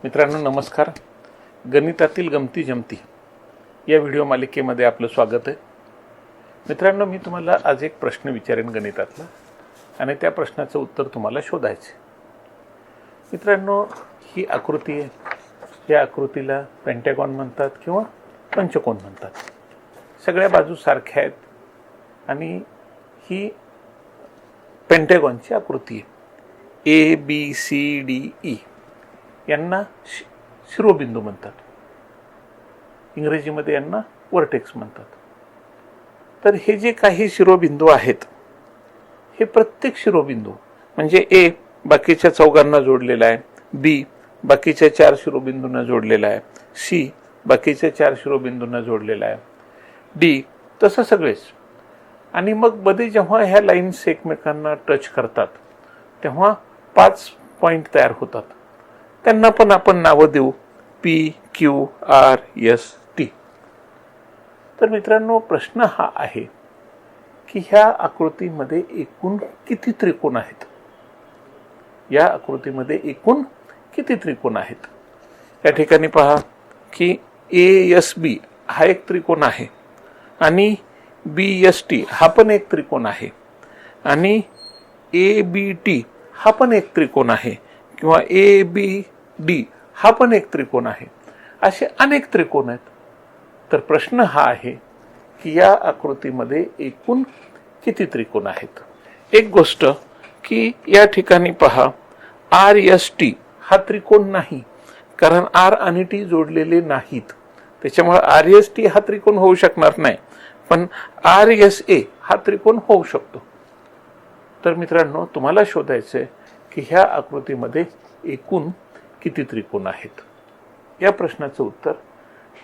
मित्रांनो नमस्कार. गणितातील गमती जमती या व्हिडिओ मालिकेमध्ये आपलं स्वागत आहे. मित्रांनो, मी तुम्हाला आज एक प्रश्न विचारेन गणितातला आणि त्या प्रश्नाचं उत्तर तुम्हाला शोधायचे. मित्रांनो, ही आकृती आहे. या आकृतीला पेंटॅगॉन म्हणतात किंवा पंचकोन म्हणतात. सगळ्या बाजू सारख्या आहेत आणि ही पेंटॅगॉनची आकृती आहे. ABCDE यांना शिरोबिंदू म्हणतात. इंग्रजीमध्ये यांना वर्टेक्स म्हणतात. तर हे जे काही शिरोबिंदू आहेत, हे प्रत्येक शिरोबिंदू म्हणजे A बाकीच्या चौघांना जोडलेला आहे, B बाकीच्या 4 शिरोबिंदूंना जोडलेला आहे, C बाकीच्या 4 शिरोबिंदूंना जोडलेला आहे, D तसं सगळेच. आणि मग मध्ये जेव्हा ह्या लाईन्स एकमेकांना टच करतात तेव्हा 5 पॉईंट तयार होतात. त्यांना पण आपण नावं देऊ PQRST. तर मित्रांनो, प्रश्न हा आहे की ह्या आकृतीमध्ये एकूण किती त्रिकोण आहेत. या आकृतीमध्ये एकूण किती त्रिकोण आहेत. या ठिकाणी पहा की ASB हा एक त्रिकोण आहे आणि BST हा पण एक त्रिकोण आहे आणि ABT हा पण एक त्रिकोण आहे किंवा ABD हा पण एक त्रिकोण आहे. असे अनेक त्रिकोण आहेत. तर प्रश्न हा आहे की या आकृतीमध्ये एकूण किती त्रिकोण आहेत. एक गोष्ट की या ठिकाणी पहा RST हा त्रिकोण नाही, कारण R आणि T जोडलेले नाहीत. त्याच्यामुळे RST हा त्रिकोण होऊ शकणार नाही, पण RSA हा त्रिकोण होऊ शकतो. तर मित्रांनो, तुम्हाला शोधायचं आहे की ह्या आकृतीमध्ये एकूण किती त्रिकोण आहेत. या प्रश्नाचं उत्तर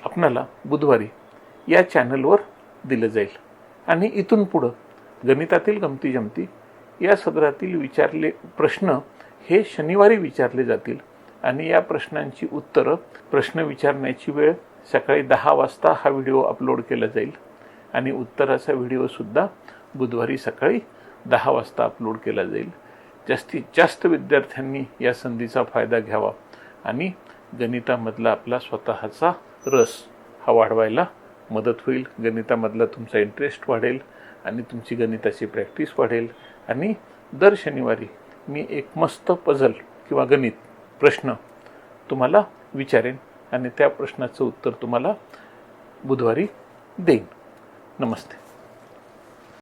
आपणाला बुधवारी या चॅनलवर दिलं जाईल आणि इथून पुढं गणितातील गमती जमती या सदरातील विचारले प्रश्न हे शनिवारी विचारले जातील आणि या प्रश्नांची उत्तरं, प्रश्न विचारण्याची वेळ सकाळी 10 वाजता हा व्हिडिओ अपलोड केला जाईल आणि उत्तराचा व्हिडिओसुद्धा बुधवारी सकाळी 10 वाजता अपलोड केला जाईल. जास्तीत जास्त विद्यार्थ्यांनी या संधीचा फायदा घ्यावा आणि गणितामधला आपला स्वतःचा रस हा वाढवायला मदत होईल. गणितामधला तुमचा इंटरेस्ट वाढेल आणि तुमची गणिताची प्रॅक्टिस वाढेल आणि दर शनिवारी मी एक मस्त पझल किंवा गणित प्रश्न तुम्हाला विचारेन आणि त्या प्रश्नाचं उत्तर तुम्हाला बुधवारी देईन. नमस्ते.